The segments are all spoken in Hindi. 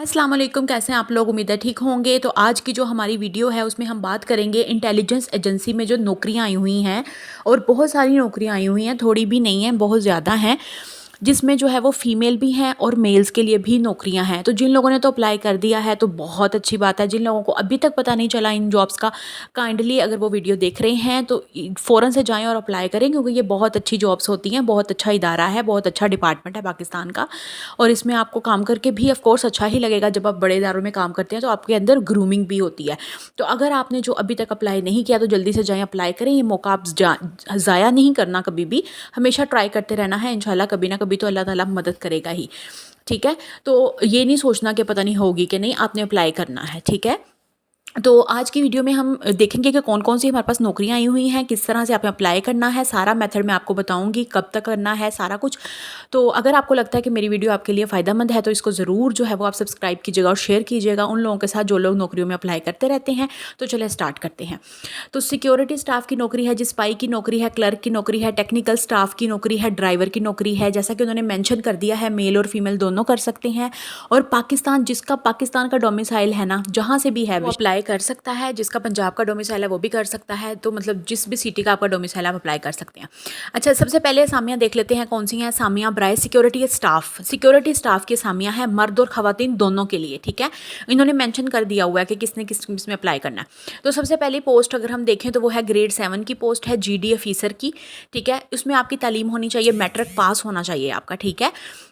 अस्सलाम वालेकुम, कैसे हैं आप लोग। उम्मीद है ठीक होंगे। तो आज की जो हमारी वीडियो है उसमें हम बात करेंगे इंटेलिजेंस एजेंसी में जो नौकरियां आई हुई हैं, और बहुत सारी नौकरियां आई हुई हैं, थोड़ी भी नहीं हैं, बहुत ज़्यादा हैं, जिसमें जो है वो फ़ीमेल भी हैं और मेल्स के लिए भी नौकरियां हैं। तो जिन लोगों ने तो अप्लाई कर दिया है तो बहुत अच्छी बात है। जिन लोगों को अभी तक पता नहीं चला इन जॉब्स का, काइंडली अगर वो वीडियो देख रहे हैं तो फ़ौरन से जाएं और अप्लाई करें, क्योंकि ये बहुत अच्छी जॉब्स होती हैं, बहुत अच्छा इदारा है, बहुत अच्छा डिपार्टमेंट है पाकिस्तान का। और इसमें आपको काम करके भी ऑफ कोर्स अच्छा ही लगेगा। जब आप बड़े इदारों में काम करते हैं तो आपके अंदर ग्रूमिंग भी होती है। तो अगर आपने जो अभी तक अप्लाई नहीं किया तो जल्दी से जाएं, अप्लाई करें। ये मौका आप ज़ाया नहीं करना कभी भी, हमेशा ट्राई करते रहना है। इंशाल्लाह कभी ना कभी तो अल्लाह ताला मदद करेगा ही। ठीक है, तो ये नहीं सोचना कि पता नहीं होगी कि नहीं, आपने अप्लाई करना है। ठीक है, तो आज की वीडियो में हम देखेंगे कि कौन कौन सी हमारे पास नौकरियां आई हुई हैं, किस तरह से आपने अप्लाई करना है, सारा मेथड मैं आपको बताऊंगी, कब तक करना है, सारा कुछ। तो अगर आपको लगता है कि मेरी वीडियो आपके लिए फ़ायदेमंद है तो इसको ज़रूर जो है वो आप सब्सक्राइब कीजिएगा और शेयर कीजिएगा उन लोगों के साथ जो लोग नौकरियों में अप्लाई करते रहते हैं। तो चलिए स्टार्ट करते हैं। तो सिक्योरिटी स्टाफ की नौकरी है, सिपाही की नौकरी है, क्लर्क की नौकरी है, टेक्निकल स्टाफ की नौकरी है, ड्राइवर की नौकरी है। जैसा कि उन्होंने मेंशन कर दिया है, मेल और फीमेल दोनों कर सकते हैं। और पाकिस्तान का डोमिसाइल है ना, जहाँ से भी है वो अप्लाई कर सकता है। जिसका पंजाब का डोमिसाइल है वो भी कर सकता है। तो मतलब जिस भी सिटी का आपका डोमिसाइल है आप अप्लाई कर सकते हैं। अच्छा, सबसे पहले असामियाँ देख लेते हैं कौन सी हैं। असामियाँ ब्राय सिक्योरिटी स्टाफ। सिक्योरिटी स्टाफ की असामियाँ हैं मर्द और ख़वातीन दोनों के लिए। ठीक है, इन्होंने मेंशन कर दिया हुआ है कि किसने किस में अप्लाई करना है। तो सबसे पहली पोस्ट अगर हम देखें तो वो है ग्रेड 7 की पोस्ट है, GD ऑफिसर की। ठीक है, उसमें आपकी तालीम होनी चाहिए, मैट्रिक पास होना चाहिए आपका। ठीक है,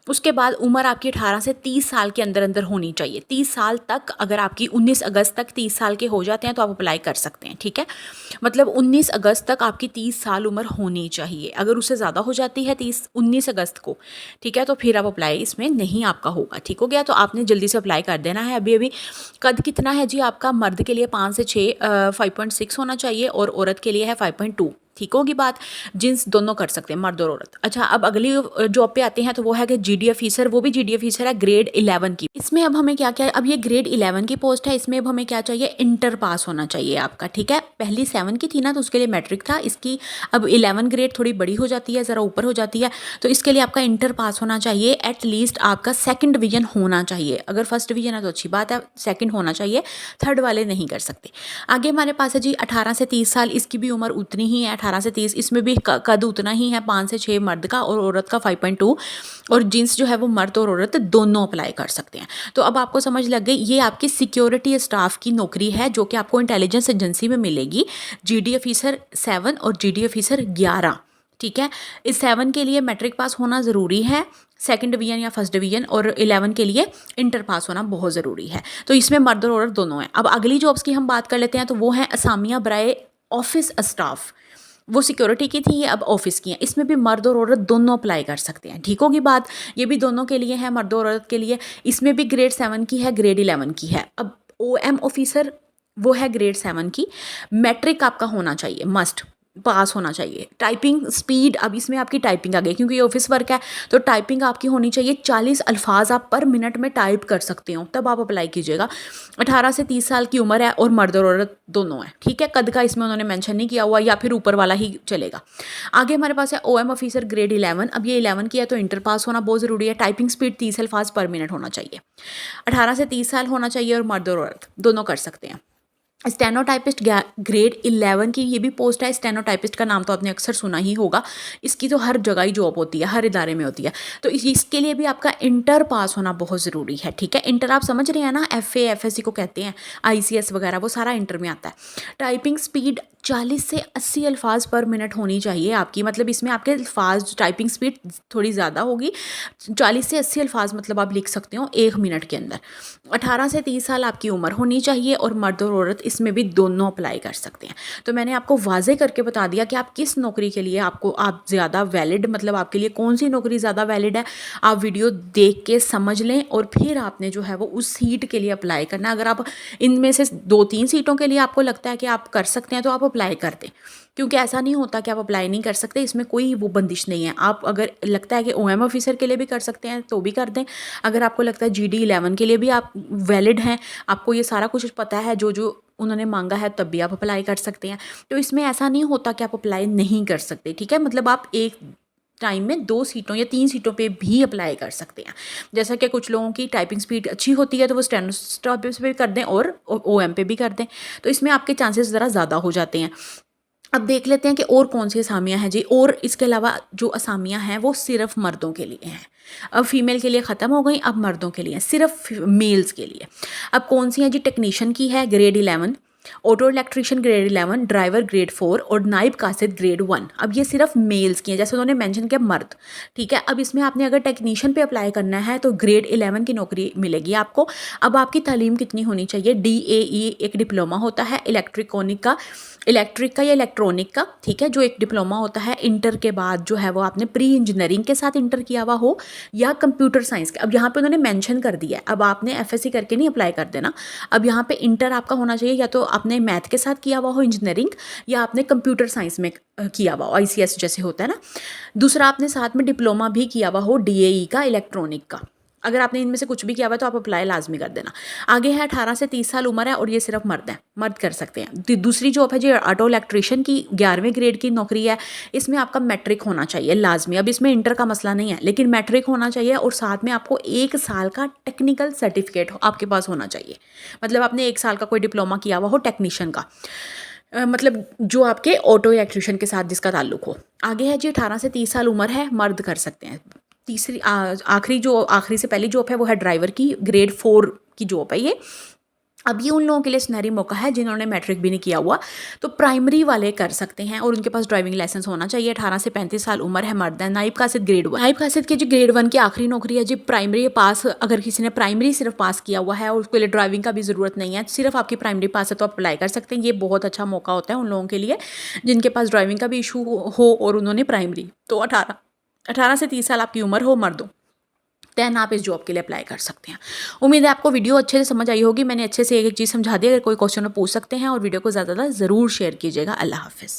उसके बाद उम्र आपकी 18 से 30 साल के अंदर अंदर होनी चाहिए। 30 साल तक, अगर आपकी 19 अगस्त तक 30 साल के हो जाते हैं तो आप अप्लाई कर सकते हैं। ठीक है, मतलब 19 अगस्त तक आपकी 30 साल उम्र होनी चाहिए। अगर उससे ज़्यादा हो जाती है 19 अगस्त को, ठीक है, तो फिर आप अप्लाई इसमें नहीं आपका होगा। ठीक हो गया, तो आपने जल्दी से अप्लाई कर देना है अभी अभी। कद कितना है जी आपका? मर्द के लिए 5 से 6 5.6 होना चाहिए और औरत के लिए है 5.2। ठीक होगी बात। जींस दोनों कर सकते हैं, मर्द और औरत। अच्छा, अब अगली जॉब पे आते हैं तो वो है कि GD ऑफिसर। वो भी GD ऑफिसर है ग्रेड 11 की। इसमें अब हमें क्या क्या है, अब ये ग्रेड 11 की पोस्ट है, इसमें अब हमें क्या चाहिए, इंटर पास होना चाहिए आपका। ठीक है, पहली 7 की थी ना तो उसके लिए मैट्रिक था, इसकी अब 11 ग्रेड थोड़ी बड़ी हो जाती है, ज़रा ऊपर हो जाती है, तो इसके लिए आपका इंटर पास होना चाहिए। एटलीस्ट आपका 2nd डिवीजन होना चाहिए। अगर 1st डिवीजन है तो अच्छी बात है, 2nd होना चाहिए, 3rd वाले नहीं कर सकते। आगे हमारे पास है जी 18 से 30 साल, इसकी भी उम्र उतनी ही है, 18 से 30। इसमें भी कद उतना ही है, 5 से 6 मर्द का और औरत का 5.2। और जींस जो है वो मर्द और औरत दोनों अप्लाई कर सकते हैं। तो अब आपको समझ लग गई, ये आपकी सिक्योरिटी स्टाफ की नौकरी है जो कि आपको इंटेलिजेंस एजेंसी में मिलेगी। GD ऑफिसर 7 और GD ऑफिसर 11। ठीक है, इस 7 के लिए मैट्रिक पास होना ज़रूरी है, 2nd डिवीजन या 1st डिवीजन, और 11 के लिए इंटर पास होना बहुत ज़रूरी है। तो इसमें मर्द और औरत दोनों हैं। अब अगली जॉब्स की हम बात कर लेते हैं, तो वो है असामिया ब्राय ऑफिस स्टाफ। वो सिक्योरिटी की थी, ये अब ऑफिस की हैं। इसमें भी मर्द और औरत दोनों अप्लाई कर सकते हैं। ठीक होगी बात, ये भी दोनों के लिए है, मर्द और औरत के लिए। इसमें भी ग्रेड 7 की है, ग्रेड 11 की है। अब OM ऑफिसर वो है ग्रेड 7 की। मैट्रिक आपका होना चाहिए, मस्ट पास होना चाहिए। टाइपिंग स्पीड, अब इसमें आपकी टाइपिंग आ गई क्योंकि ये ऑफिस वर्क है, तो टाइपिंग आपकी होनी चाहिए 40 अल्फाज आप पर मिनट में टाइप कर सकते हो, तब आप अप्लाई कीजिएगा। 18 से 30 साल की उम्र है और मर्द और औरत दोनों है। ठीक है, कद का इसमें उन्होंने मेंशन नहीं किया हुआ, या फिर ऊपर वाला ही चलेगा। आगे हमारे पास है OM ऑफिसर ग्रेड 11। अब ये 11 की है तो इंटर पास होना बहुत ज़रूरी है। टाइपिंग स्पीड 30 अल्फाज पर मिनट होना चाहिए। 18 से 30 साल होना चाहिए और मर्द और औरत दोनों कर सकते हैं। स्टेनोटाइपिस्ट ग्रेड 11 की ये भी पोस्ट है। स्टेनोटाइपिस्ट का नाम तो आपने अक्सर सुना ही होगा, इसकी तो हर जगह ही जॉब होती है, हर इदारे में होती है। तो इसके लिए भी आपका इंटर पास होना बहुत ज़रूरी है। ठीक है, इंटर आप समझ रहे हैं ना, FA FSC को कहते हैं, ICS वगैरह, वो सारा इंटर में आता है। टाइपिंग स्पीड 40 से 80 अल्फाज पर मिनट होनी चाहिए आपकी, मतलब इसमें आपके अल्फाज टाइपिंग स्पीड थोड़ी ज़्यादा होगी। 40 से 80 अल्फाज मतलब आप लिख सकते हो 1 मिनट के अंदर। 18 से 30 साल आपकी उम्र होनी चाहिए और मर्द और औरत इसमें भी दोनों अप्लाई कर सकते हैं। तो मैंने आपको वाजे करके बता दिया कि आप किस नौकरी के लिए आप ज़्यादा वैलिड, मतलब आपके लिए कौन सी नौकरी ज़्यादा वैलिड है। आप वीडियो देख के समझ लें और फिर आपने जो है वो उस सीट के लिए अप्लाई करना। अगर आप इनमें से 2-3 सीटों के लिए आपको लगता है कि आप कर सकते हैं तो आप अप्लाई कर दें, क्योंकि ऐसा नहीं होता कि आप अप्लाई नहीं कर सकते, इसमें कोई वो बंदिश नहीं है। आप अगर लगता है कि OM ऑफिसर के लिए भी कर सकते हैं तो भी कर दें। अगर आपको लगता है GD 11 के लिए भी आप वैलिड हैं, आपको ये सारा कुछ पता है जो जो उन्होंने मांगा है, तब भी आप अप्लाई कर सकते हैं। तो इसमें ऐसा नहीं होता कि आप अप्लाई नहीं कर सकते। ठीक है, मतलब आप एक टाइम में 2 सीटों या 3 सीटों पे भी अप्लाई कर सकते हैं। जैसा कि कुछ लोगों की टाइपिंग स्पीड अच्छी होती है तो वो स्टेनोस्टॉप पे कर दें और ओएम पे भी कर दें, तो इसमें आपके चांसेस ज़रा ज़्यादा हो जाते हैं। अब देख लेते हैं कि और कौन सी असामियाँ हैं जी। और इसके अलावा जो असामियाँ हैं वो सिर्फ मर्दों के लिए हैं। अब फीमेल के लिए ख़त्म हो गई, अब मर्दों के लिए सिर्फ मेल्स के लिए। अब कौन सी हैं जी? टेक्नीशियन की है grade 11, auto electrician grade 11, driver grade 4 और नाइब कासिद ग्रेड 1। अब ये सिर्फ मेल्स की हैं, जैसे उन्होंने मेंशन किया मर्द, ठीक है। अब इसमें आपने अगर टेक्नीशियन पे अप्लाई करना है तो ग्रेड 11 की नौकरी मिलेगी आपको। अब आपकी तालीम कितनी होनी चाहिए? DAE एक डिप्लोमा होता है इलेक्ट्रिक का या इलेक्ट्रॉनिक का, ठीक है, जो एक डिप्लोमा होता है। इंटर के बाद जो है वो आपने प्री इंजीनियरिंग के साथ इंटर किया हुआ हो या कंप्यूटर साइंस का। अब यहाँ पे उन्होंने मेंशन कर दिया है, अब आपने FSC करके नहीं अप्लाई कर देना। अब यहाँ पे इंटर आपका होना चाहिए या तो आपने मैथ के साथ किया हुआ हो इंजीनियरिंग, या आपने कंप्यूटर साइंस में किया हुआ हो, ICS जैसे होता है ना। दूसरा आपने साथ में डिप्लोमा भी किया हुआ हो DAE का, इलेक्ट्रॉनिक का। अगर आपने इनमें से कुछ भी किया हुआ है तो आप अप्लाई लाजमी कर देना। आगे है 18 से 30 साल उम्र है और ये सिर्फ मर्द हैं, मर्द कर सकते हैं। दूसरी जॉब है जी ऑटो इलेक्ट्रिशियन की, 11वें ग्रेड की नौकरी है। इसमें आपका मैट्रिक होना चाहिए लाजमी। अब इसमें इंटर का मसला नहीं है, लेकिन मैट्रिक होना चाहिए और साथ में आपको 1 साल का टेक्निकल सर्टिफिकेट आपके पास होना चाहिए। मतलब आपने 1 साल का कोई डिप्लोमा किया हुआ हो टेक्नीशियन का, मतलब जो आपके ऑटो इलेक्ट्रिशियन के साथ जिसका ताल्लुक हो। आगे है जी 18 से 30 साल उम्र है, मर्द कर सकते हैं। तीसरी आखिरी से पहली जॉब है वो है ड्राइवर की, ग्रेड 4 की जॉब है ये। अब ये उन लोगों के लिए सुनहरी मौका है जिन्होंने मैट्रिक भी नहीं किया हुआ, तो प्राइमरी वाले कर सकते हैं और उनके पास ड्राइविंग लाइसेंस होना चाहिए। 18 से 35 साल उम्र है, मर्द है। नाइब कासिद ग्रेड 1, नाइब कासिद की जो ग्रेड 1 की आखिरी नौकरी है जी। प्राइमरी पास, अगर किसी ने प्राइमरी सिर्फ पास किया हुआ है और उसके लिए ड्राइविंग का भी ज़रूरत नहीं है, सिर्फ आपकी प्राइमरी पास है तो आप अप्लाई कर सकते हैं। ये बहुत अच्छा मौका होता है उन लोगों के लिए जिनके पास ड्राइविंग का भी इशू हो और उन्होंने प्राइमरी, तो 18 से 30 साल आपकी उम्र हो, मर्दों, दैन आप इस जॉब के लिए अप्लाई कर सकते हैं। उम्मीद है आपको वीडियो अच्छे से समझ आई होगी। मैंने अच्छे से एक एक चीज़ समझा दी। अगर कोई क्वेश्चन पूछ सकते हैं और वीडियो को ज़्यादा ज़रूर शेयर कीजिएगा। अल्लाह हाफिज़।